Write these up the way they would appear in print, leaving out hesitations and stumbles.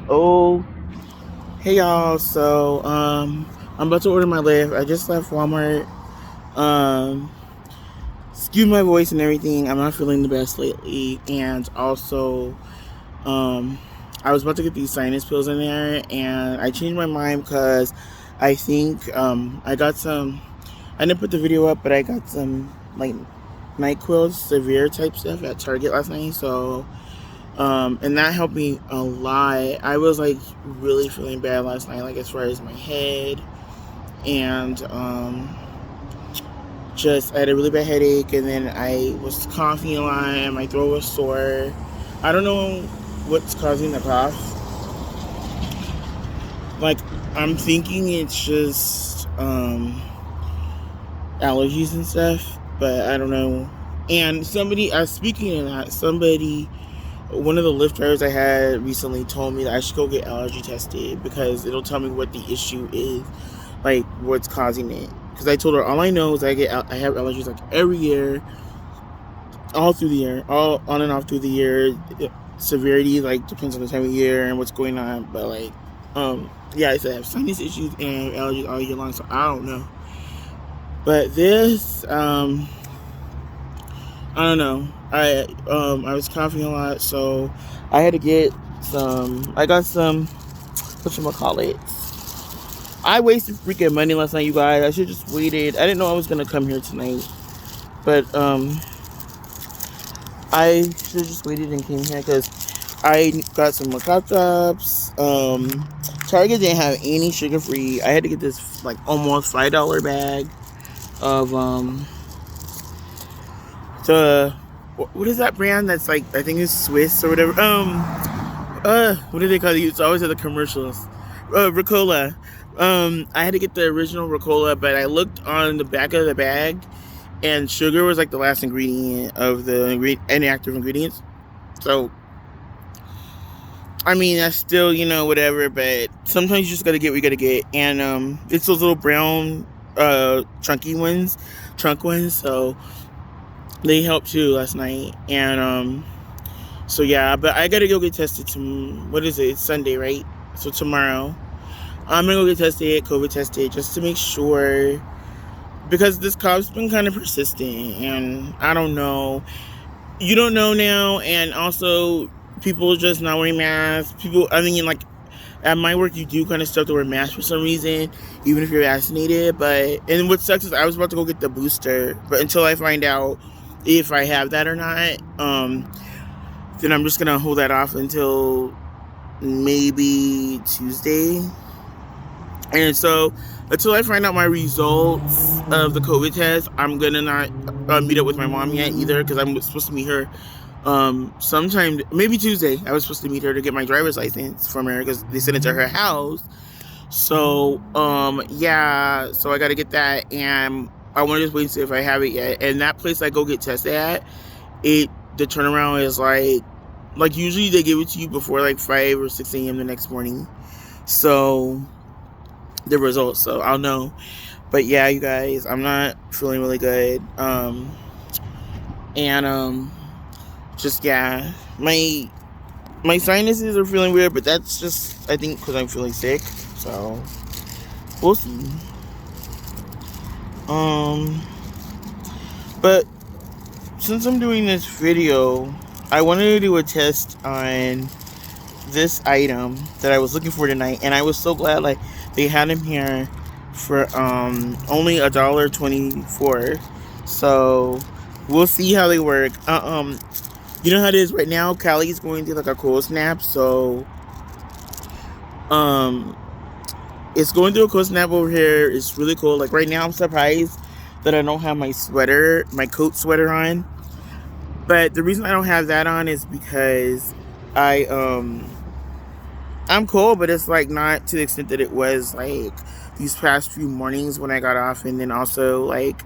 Oh, hey y'all. I'm about to order my Lyft. I just left Walmart. Um, Excuse my voice and everything. I'm not feeling the best lately, and also, um, I was about to get these sinus pills in there, and I changed my mind because I think I got some. I didn't put the video up, but I got some like nyquil severe type stuff at Target last night. And that helped me a lot. I was like really feeling bad last night, like as far as my head, and just I had a really bad headache, and then I was coughing a lot, and my throat was sore. I don't know what's causing the cough. Like, I'm thinking it's just allergies and stuff, but I don't know. And speaking of that, one of the Lyft drivers I had recently told me that I should go get allergy tested because it'll tell me what the issue is, like what's causing it. Because I told her all I know is I have allergies like every year, all through the year, all on and off through the year. Severity like depends on the time of year and what's going on, but yeah, I said I have sinus issues and allergies all year long, so I don't know. But this I don't know. I was coughing a lot, so I had to get some. I got some. Whatchamacallit. I wasted freaking money last night, you guys. I should just waited. I didn't know I was gonna come here tonight, but I should just waited and came here because I got some macaque drops. Target didn't have any sugar free. I had to get this like almost $5 bag of the what is that brand that's like I think it's Swiss or whatever. What do they call it? It's always at the commercials. Ricola. I had to get the original Ricola, but I looked on the back of the bag, and sugar was like the last ingredient of the inactive ingredients. So, I mean, that's still whatever, but sometimes you just gotta get what you gotta get, and it's those little brown, chunky ones, trunk ones. So they helped too last night, and so yeah, but I gotta go get tested what is it? It's Sunday, right? So tomorrow, I'm gonna go get tested, COVID tested, just to make sure, because this cough's been kind of persistent, and I don't know. You don't know now, and also people just not wearing masks. I mean, like at my work, you do kind of start to wear masks for some reason, even if you're vaccinated. And what sucks is I was about to go get the booster, but until I find out if I have that or not, then I'm just gonna hold that off until maybe Tuesday. And so until I find out my results of the COVID test, I'm gonna not meet up with my mom yet either, because I'm supposed to meet her sometime, maybe Tuesday. I was supposed to meet her to get my driver's license from her because they sent it to her house. So yeah, so I gotta get that, and I want to just wait and see if I have it yet. And that place I go get tested at, the turnaround is like usually they give it to you before like 5 or 6 a.m. the next morning. So the results, so I'll know. But yeah, you guys, I'm not feeling really good. And just yeah, my sinuses are feeling weird, but that's just I think because I'm feeling sick. So we'll see. But since I'm doing this video, I wanted to do a test on this item that I was looking for tonight, and I was so glad like they had them here for only $1.24. So we'll see how they work. You know how it is right now. Callie's going through like a cold snap, so it's going through a cold snap over here. It's really cold. Like right now, I'm surprised that I don't have my coat sweater on. But the reason I don't have that on is because I'm cold, but it's like not to the extent that it was like these past few mornings when I got off, and then also like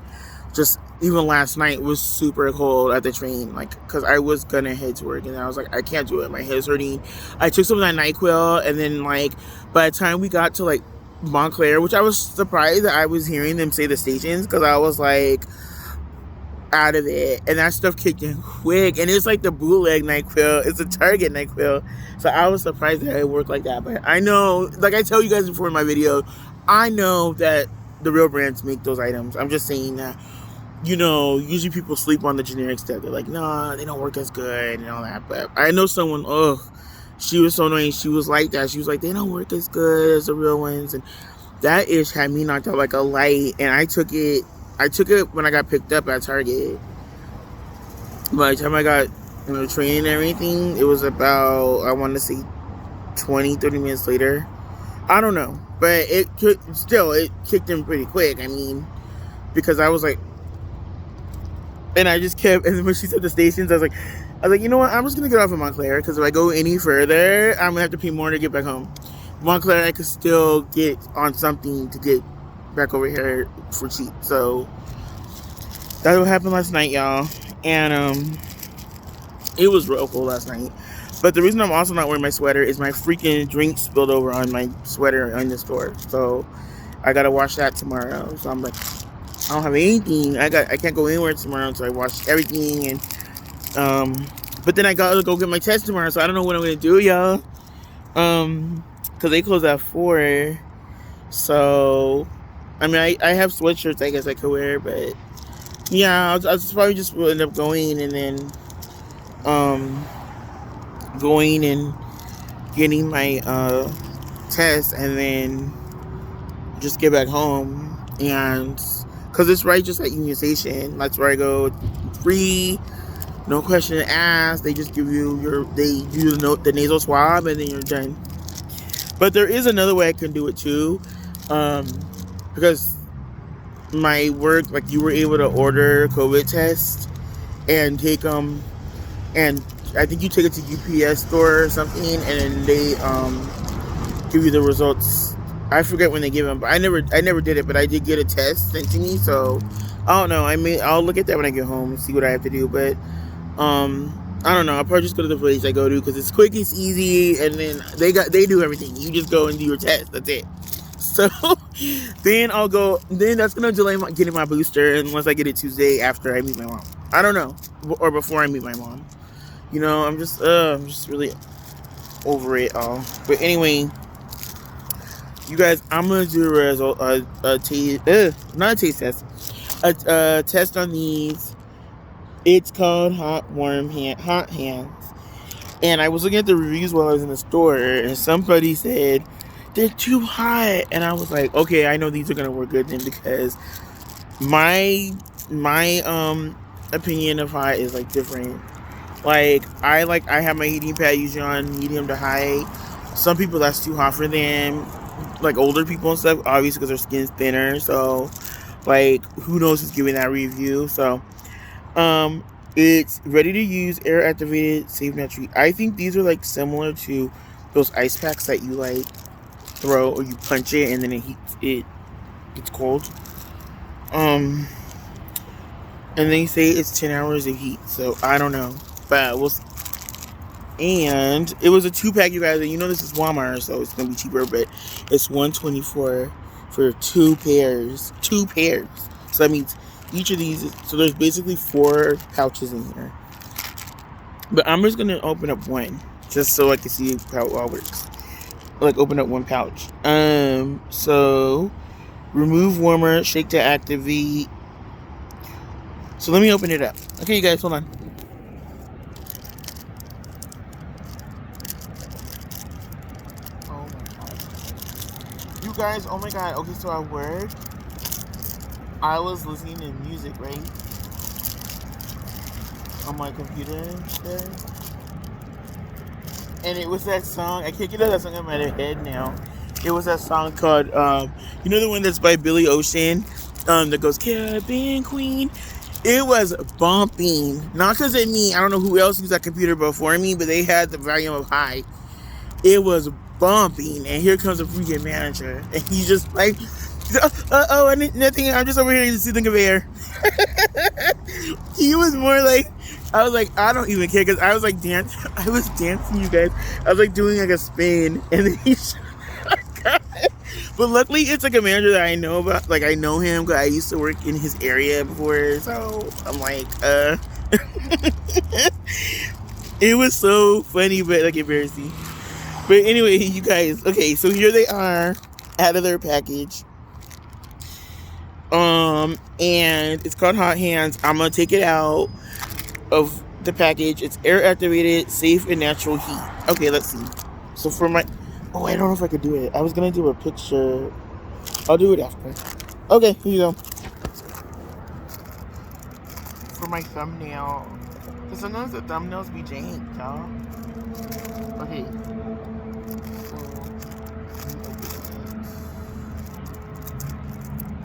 just even last night was super cold at the train, like because I was gonna head to work and I was like, I can't do it, my head's hurting. I took some of that NyQuil, and then like by the time we got to like Montclair, which I was surprised that I was hearing them say the stations, because I was like, out of it, and that stuff kicked in quick. And it's like the bootleg NyQuil. It's a Target NyQuil. So I was surprised that it worked like that. But I know, like I tell you guys before in my video, I know that the real brands make those items. I'm just saying that, you know, usually people sleep on the generic stuff. They're like, nah, they don't work as good and all that. But I know someone, she was so annoying. She was like that. She was like, they don't work as good as the real ones. And that ish had me knocked out like a light. And I took it when I got picked up at Target. By the time I got, you know, training and everything, it was about, I want to say 20, 30 minutes later. I don't know. But it kicked in pretty quick. I mean, because I was like, and I just kept, and when she said the stations, I was like, you know what? I'm just going to get off of Montclair, because if I go any further, I'm going to have to pay more to get back home. Montclair, I could still get on something to get back over here for cheap. So that's what happened last night, y'all. And it was real cold last night. But the reason I'm also not wearing my sweater is my freaking drink spilled over on my sweater in the store. So I gotta wash that tomorrow. So I'm like, I don't have anything. I can't go anywhere tomorrow, so I wash everything. And but then I gotta go get my test tomorrow, so I don't know what I'm gonna do, y'all. Cause they close at 4. So I mean, I have sweatshirts I guess I could wear, but yeah, I'll probably just will end up going and then going and getting my test and then just get back home. And because it's right just at Union Station, that's where I go. Free, no question asked. They just give you they do the nasal swab and then you're done. But there is another way I can do it too, because my work, like, you were able to order COVID tests and take them, and I think you take it to UPS store or something, and then they give you the results. I forget when they give them, but I never did it, but I did get a test sent to me, so I don't know. I'll look at that when I get home and see what I have to do, but I don't know. I'll probably just go to the place I go to because it's quick, it's easy, and then they do everything. You just go and do your test. That's it. So then I'll go. Then that's gonna delay getting my booster unless I get it Tuesday after I meet my mom. I don't know, or before I meet my mom. You know, I'm just really over it all. But anyway, you guys, I'm gonna do a taste test, a test on these. It's called hot hands. And I was looking at the reviews while I was in the store, and somebody said they're too hot, and I was like, okay, I know these are gonna work good then, because my opinion of hot is like different. Like I have my heating pad usually on medium to high. Some people that's too hot for them, like older people and stuff, obviously because their skin's thinner. So like, who knows who's giving that review? So it's ready to use, air activated, safe natural. I think these are like similar to those ice packs that you like throw or you punch it and then it gets cold. And they say it's 10 hours of heat, so I don't know, but we'll see. And it was a 2-pack, you guys, and you know this is Walmart, so it's gonna be cheaper, but it's $124 for 2 pairs. So that means each of these so there's basically 4 pouches in here. But I'm just gonna open up one just so I can see how it all works. Like, open up one pouch. So remove warmer, shake to activate. So let me open it up. Okay, you guys, hold on. Oh my god. You guys, oh my god. Okay, so at work, I was listening to music, right? On my computer there. And it was that song, I can't get that song in my head now. It was that song called, you know the one that's by Billy Ocean? That goes, Caribbean Queen. It was bumping. Not because of me. I don't know who else used that computer before me, but they had the volume of high. It was bumping. And here comes a freaking manager. And he's just like, I need nothing. I'm just over here to see the conveyor. He was more like, I was like, I don't even care, because I was like I was dancing, you guys. I was like doing like a spin, and then he But luckily, it's like a manager that I know about. Like I know him because I used to work in his area before. So I'm like, it was so funny, but like embarrassing. But anyway, you guys, okay, so here they are out of their package. And it's called Hot Hands. I'm gonna take it out of the package. It's air activated, safe and natural heat. Okay, let's see. So for my, oh, I don't know if I could do it. I was gonna do a picture. I'll do it after. Okay, here you go. For my thumbnail, because sometimes the thumbnails be jank, y'all. Okay.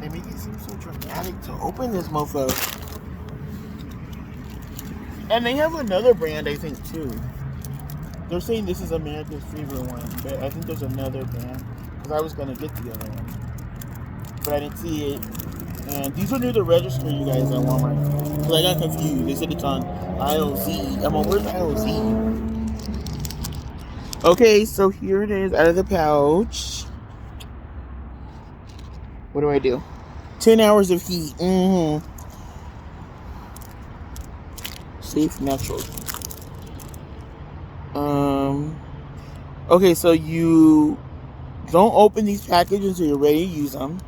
They make it seem so dramatic to open this mofo. And they have another brand, I think, too. They're saying this is America's favorite one, but I think there's another brand. Because I was going to get the other one. But I didn't see it. And these are near the register, you guys, at Walmart. Because I got confused. They said it's on IOZ. I'm like, where's IOZ? Okay, so here it is out of the pouch. What do I do? 10 hours of heat. Safe, natural. Okay, so you don't open these packages until you're ready to use them.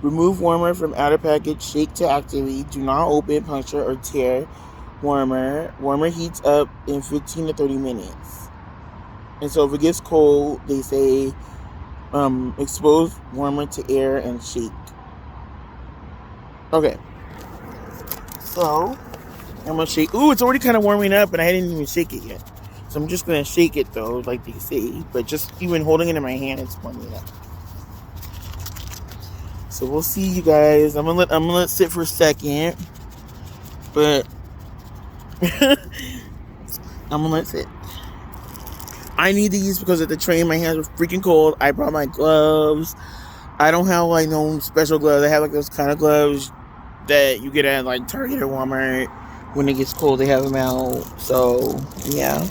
Remove warmer from outer package. Shake to activate. Do not open, puncture, or tear warmer. Warmer heats up in 15 to 30 minutes. And so if it gets cold, they say expose warmer to air and shake. Okay. So I'm gonna shake. Ooh, it's already kind of warming up, and I didn't even shake it yet. So I'm just gonna shake it though, like they say. But just even holding it in my hand, it's warming up. So we'll see, you guys. I'm gonna let it sit for a second, but I'm gonna let it sit. I need these because at the train my hands were freaking cold. I brought my gloves. I don't have like no special gloves. I have like those kind of gloves that you get at like Target or Walmart. When it gets cold, they have them out. So yeah.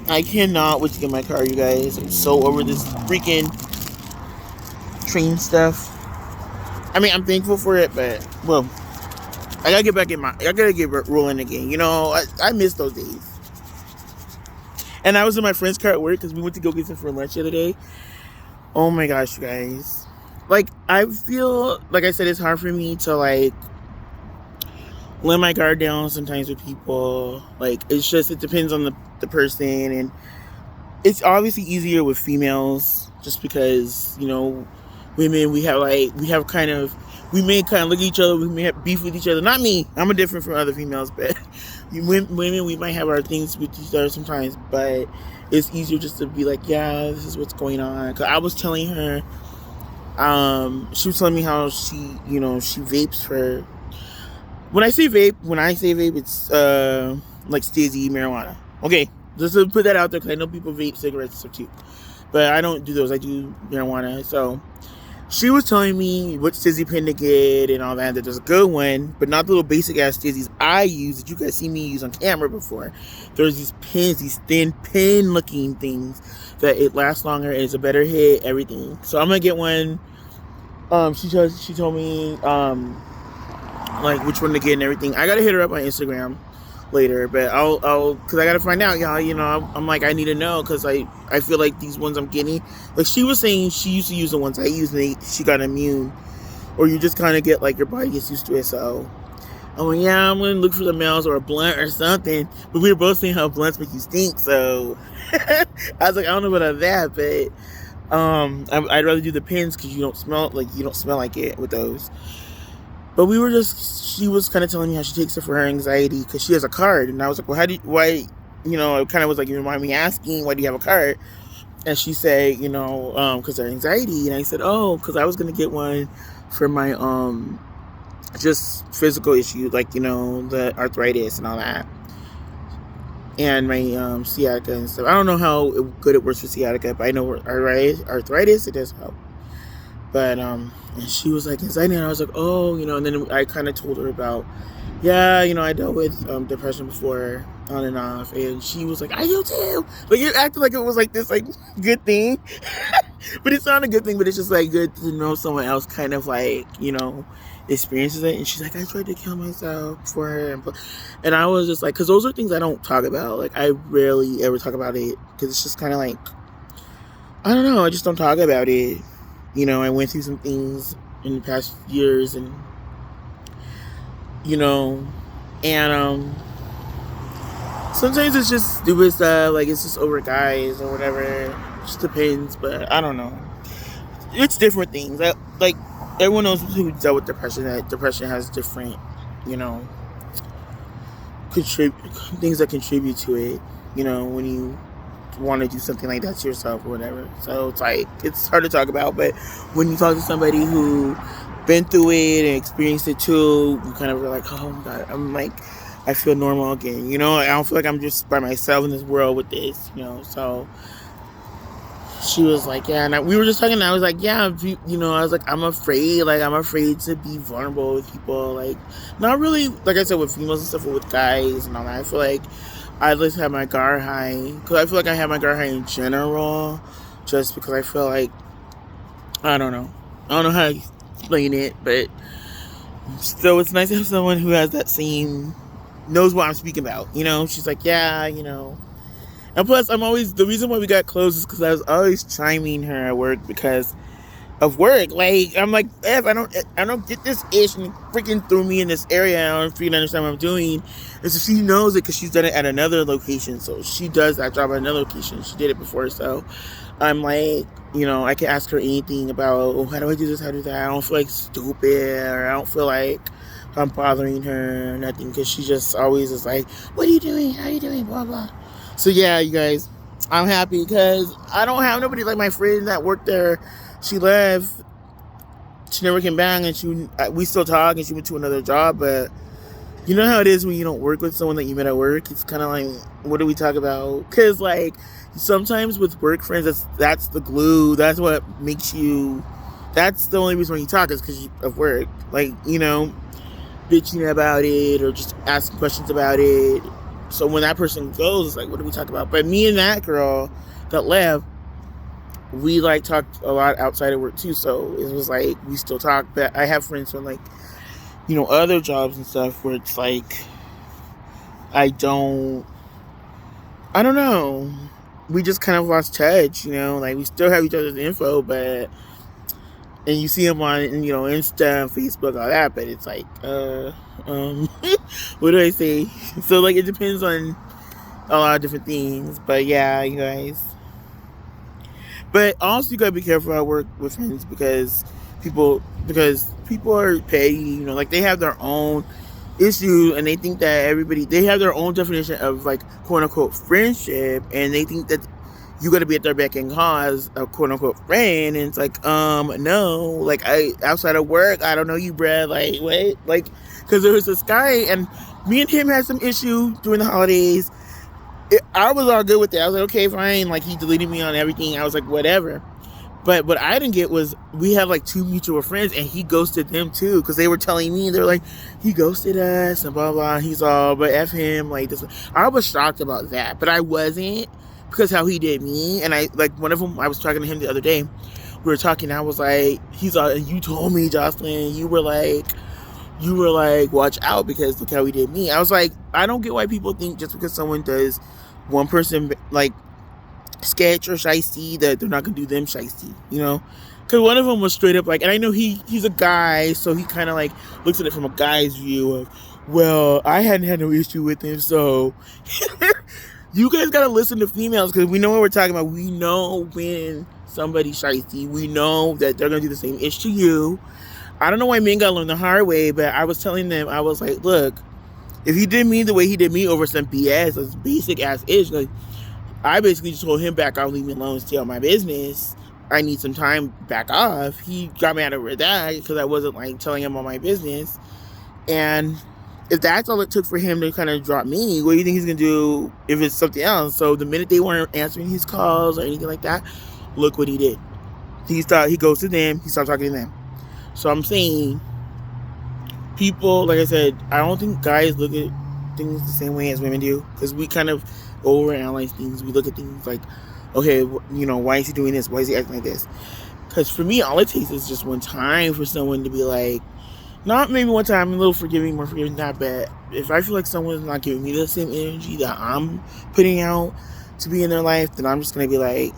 I cannot wait to get my car, you guys. I'm so over this freaking train stuff. I mean, I'm thankful for it, but well, I gotta get rolling again. You know, I miss those days. And I was in my friend's car at work because we went to go get some for lunch the other day. Oh my gosh, you guys. Like, I feel, like I said, it's hard for me to, like, let my guard down sometimes with people. Like, it's just, it depends on the person. And it's obviously easier with females just because, you know, women, we may kind of look at each other, we may have beef with each other. Not me, I'm different from other females, but women, we might have our things with each other sometimes, but it's easier just to be like, yeah, this is what's going on. Because I was telling her, she was telling me how she vapes for, when I say vape, it's like Stizzy marijuana. Okay, just to put that out there, because I know people vape cigarettes and stuff too, but I don't do those. I do marijuana. So she was telling me what Stizzy pen to get and all that. That there's a good one, but not the little basic ass Stizzies I use that you guys see me use on camera before. There's these pens, these thin pen looking things that it lasts longer and it's a better hit, everything. So I'm gonna get one. She told me like which one to get and everything. I gotta hit her up on Instagram later, but I'll because I gotta find out, y'all. You know, I'm like, I need to know, because I feel like these ones I'm getting, like she was saying she used to use the ones I use and she got immune, or you just kind of get like your body gets used to it. So I'm like, yeah, I'm gonna look for the males or a blunt or something. But we were both saying how blunts make you stink, so I was like, I don't know about that, but I'd rather do the pins because you don't smell like it with those. But she was kind of telling me how she takes it for her anxiety because she has a card. And I was like, well, it kind of was like, you remind me asking, why do you have a card? And she said, because of her anxiety. And I said, oh, because I was going to get one for my, just physical issue, like, the arthritis and all that. And my, sciatica and stuff. I don't know how good it works for sciatica, but I know arthritis, it does help. But and she was like anxiety, and I was like, oh, and then I kind of told her about, yeah, I dealt with depression before, on and off, and she was like, I do too. Like, you're acting like it was like this like good thing, but it's not a good thing. But it's just like good to know someone else kind of like experiences it. And she's like, I tried to kill myself for her, and I was just like, because those are things I don't talk about. Like, I rarely ever talk about it because it's just kind of like, I don't know, I just don't talk about it. I went through some things in the past years, and and sometimes it's just stupid stuff, like it's just over guys or whatever. It just depends, but I don't know. It's different things. Like everyone knows who dealt with depression, that depression has different, things that contribute to it. When you want to do something like that to yourself or whatever. So it's like, it's hard to talk about, but when you talk to somebody who been through it and experienced it too, you kind of are like, oh my God, I'm like, I feel normal again. I don't feel like I'm just by myself in this world with this, so she was like, yeah, and we were just talking, and I was like, yeah, I was like, I'm afraid to be vulnerable with people, like, not really, like I said, with females and stuff, but with guys and all that. I feel like I just have my guard high, because I feel like I have my guard high in general, just because I feel like, I don't know how to explain it, but still, it's nice to have someone who has that same, knows what I'm speaking about, she's like, yeah, and plus, the reason why we got close is because I was always chiming her at work because of work. Like, I'm like, F, I don't get this ish, and freaking threw me in this area. I don't freaking understand what I'm doing. And so she knows it because she's done it at another location. So she does that job at another location. She did it before. So I'm like, I can ask her anything about, oh, how do I do this? How do I do that? I don't feel like stupid, or I don't feel like I'm bothering her or nothing, because she just always is like, what are you doing? How are you doing? Blah, blah. So yeah, you guys, I'm happy because I don't have nobody like my friend that worked there. She left. She never came back, and we still talk, and she went to another job. But you know how it is when you don't work with someone that you met at work. It's kind of like, what do we talk about? Because like sometimes with work friends, that's the glue. That's what makes you. That's the only reason why you talk is because of work. Like, bitching about it or just asking questions about it. So when that person goes, it's like, what do we talk about? But me and that girl that left, we like talked a lot outside of work too. So it was like, we still talk. But I have friends from like, other jobs and stuff where it's like, I don't know. We just kind of lost touch, like we still have each other's info, but, and you see them on, Insta, Facebook, all that, but it's like, what do I say? So like, it depends on a lot of different things, but yeah, you guys. But also, you gotta be careful at work with friends because people are petty, like they have their own issue, and they think that they have their own definition of like quote unquote friendship, and they think that you gotta be at their beck and call as a quote unquote friend, and it's like, no, like outside of work, I don't know you, Brad, like, wait, like, because there was this guy, and me and him had some issue during the holidays. I was all good with it. I was like, okay, fine. Like, he deleted me on everything. I was like, whatever. But what I didn't get was we had like 2 mutual friends, and he ghosted them too, because they were telling me, they're like, he ghosted us and blah blah. He's all, but F him, like this. I was shocked about that, but I wasn't, because how he did me. And I like, one of them, I was talking to him the other day. We were talking. I was like, he's all, you told me, Jocelyn, you were like, watch out because look how he did me. I was like, I don't get why people think just because someone does one person like sketch or shiesty that they're not gonna do them shiesty, because one of them was straight up like, and I know he's a guy, so he kind of like looks at it from a guy's view of, well, I hadn't had no issue with him, so you guys gotta listen to females, because we know what we're talking about. We know when somebody's shiesty. We know that they're gonna do the same ish to you. I don't know why men gotta learn the hard way, but I was telling them, I was like, look, if he did me the way he did me over some BS, this basic ass ish, like, I basically just told him, back off, leave me alone, stay on my business. I need some time, back off. He got mad over that because I wasn't like telling him all my business. And if that's all it took for him to kind of drop me, what do you think he's gonna do if it's something else? So the minute they weren't answering his calls or anything like that, look what he did. He goes to them. He starts talking to them. So I'm saying, people, like I said, I don't think guys look at things the same way as women do, because we kind of overanalyze things. We look at things like, okay, why is he doing this? Why is he acting like this? Because for me, all it takes is just one time for someone to be like, not maybe one time, a little forgiving, more forgiving, not bad. If I feel like someone's not giving me the same energy that I'm putting out to be in their life, then I'm just going to be like,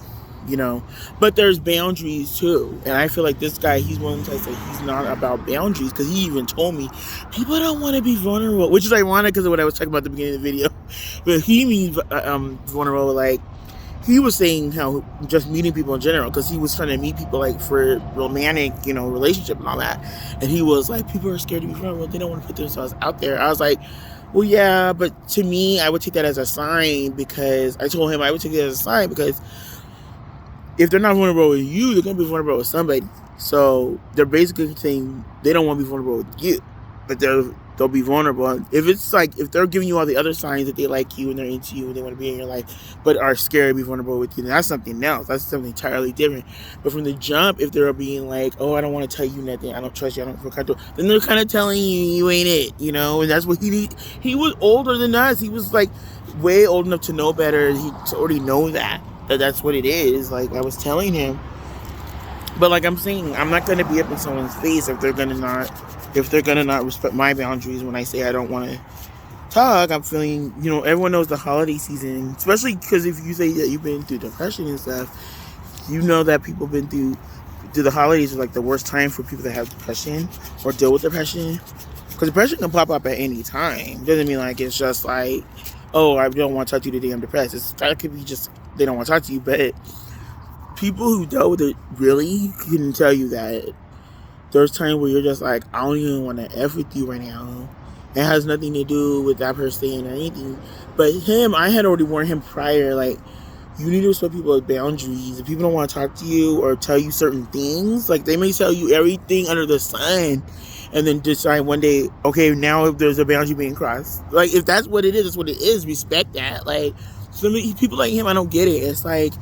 but there's boundaries too. And I feel like this guy, he's one of the types that he's not about boundaries, because he even told me people don't want to be vulnerable, which is ironic because of what I was talking about at the beginning of the video. But he means vulnerable, like he was saying how just meeting people in general, because he was trying to meet people like for romantic, relationship and all that. And he was like, people are scared to be vulnerable. They don't want to put themselves out there. I was like, well, yeah, but to me, I would take that as a sign, because I told him I would take it as a sign, because if they're not vulnerable with you, they're going to be vulnerable with somebody. So they're basically saying they don't want to be vulnerable with you, but they'll be vulnerable. If it's like, if they're giving you all the other signs that they like you and they're into you and they want to be in your life, but are scared to be vulnerable with you, then that's something else. That's something entirely different. But from the jump, if they're being like, oh, I don't want to tell you nothing, I don't trust you, I don't feel comfortable, then they're kind of telling you ain't it, and that's what he was older than us. He was like way old enough to know better. He already know that's what it is. Like I was telling him. But like I'm saying, I'm not gonna be up in someone's face if they're gonna not respect my boundaries when I say I don't want to talk. I'm feeling, everyone knows the holiday season, especially because if you say that you've been through depression and stuff, that people been through the holidays are like the worst time for people that have depression or deal with depression, because depression can pop up at any time. Doesn't mean like it's just like, oh, I don't want to talk to you today, I'm depressed. That could be just they don't want to talk to you. But people who dealt with it really can tell you that there's times where you're just like, I don't even want to F with you right now. It has nothing to do with that person or anything. But him, I had already warned him prior, like, you need to respect people's boundaries. If people don't want to talk to you or tell you certain things, like they may tell you everything under the sun and then decide one day, okay, now if there's a boundary being crossed. Like, if that's what it is, that's what it is. Respect that. Like, some people like him, I don't get it. It's like,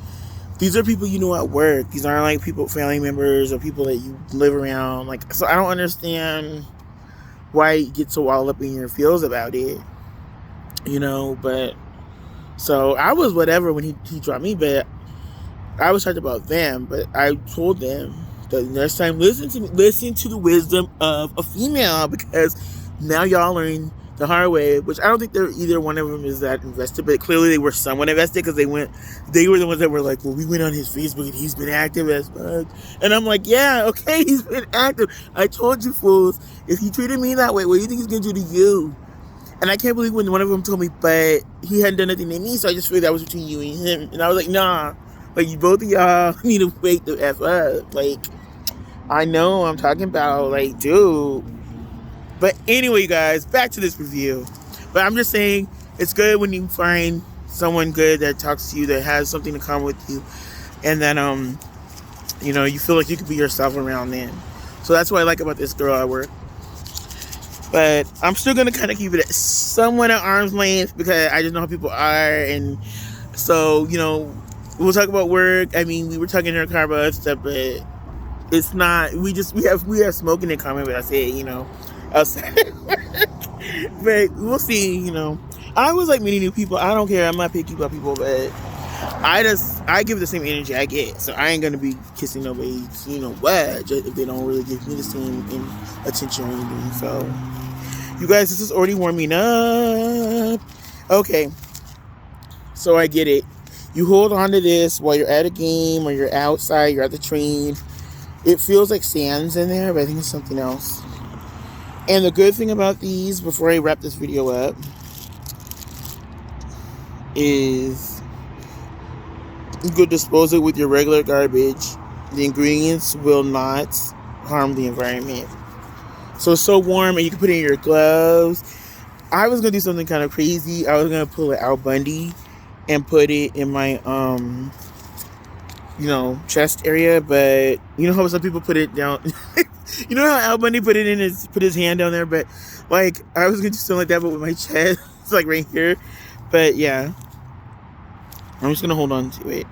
these are people at work. These aren't like people, family members, or people that you live around. Like, so I don't understand why you get so all up in your feels about it. But so I was whatever when he dropped me, but I was talking about them. But I told them that next time, listen to the wisdom of a female, because now y'all learn the hard way, which I don't think either one of them is that invested, but clearly they were somewhat invested, because they were the ones that were like, well, we went on his Facebook and he's been active as fuck. And I'm like, yeah, okay, he's been active. I told you fools, if he treated me that way, what do you think he's gonna do to you? And I can't believe when one of them told me, but he hadn't done nothing to me, so I just figured that was between you and him. And I was like, nah, like, you both of y'all need to wake the F up. Like, I know I'm talking about, like, dude. But anyway, you guys, back to this review. But I'm just saying, it's good when you find someone good that talks to you, that has something in common with you, and then you feel like you can be yourself around them. So that's what I like about this girl at work. But I'm still gonna kind of keep it somewhat at arm's length, because I just know how people are. And so we'll talk about work. I mean, we were talking in our car about stuff, but it's not. We have smoking in common. But I say outside. But we'll see. I always like meeting new people. I don't care. I'm not picky about people, but I give the same energy I get. So I ain't gonna be kissing nobody, just if they don't really give me the same attention or anything. So you guys, this is already warming up. Okay, so I get it. You hold on to this while you're at a game or you're outside, you're at the train. It feels like sand's in there, but I think it's something else. And the good thing about these, before I wrap this video up, is you could dispose it with your regular garbage. The ingredients will not harm the environment. So it's so warm, and you can put it in your gloves. I was going to do something kind of crazy. I was going to pull an Al Bundy and put it in my, chest area. But you know how some people put it down... You know how Al Bundy put his hand down there, but like I was gonna do something like that, but with my chest, it's like right here. But yeah, I'm just gonna hold on to it.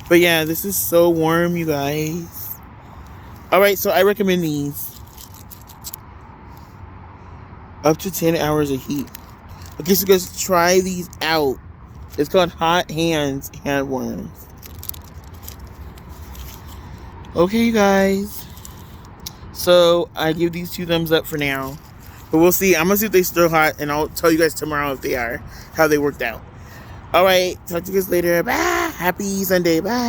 But yeah, this is so warm, you guys. All right, so I recommend these. Up to 10 hours of heat. Okay, so guys, try these out. It's called Hot Hands Hand Worms. Okay, you guys. So I give these 2 thumbs up for now. But we'll see. I'm going to see if they're still hot. And I'll tell you guys tomorrow if they are. How they worked out. Alright. Talk to you guys later. Bye. Happy Sunday. Bye.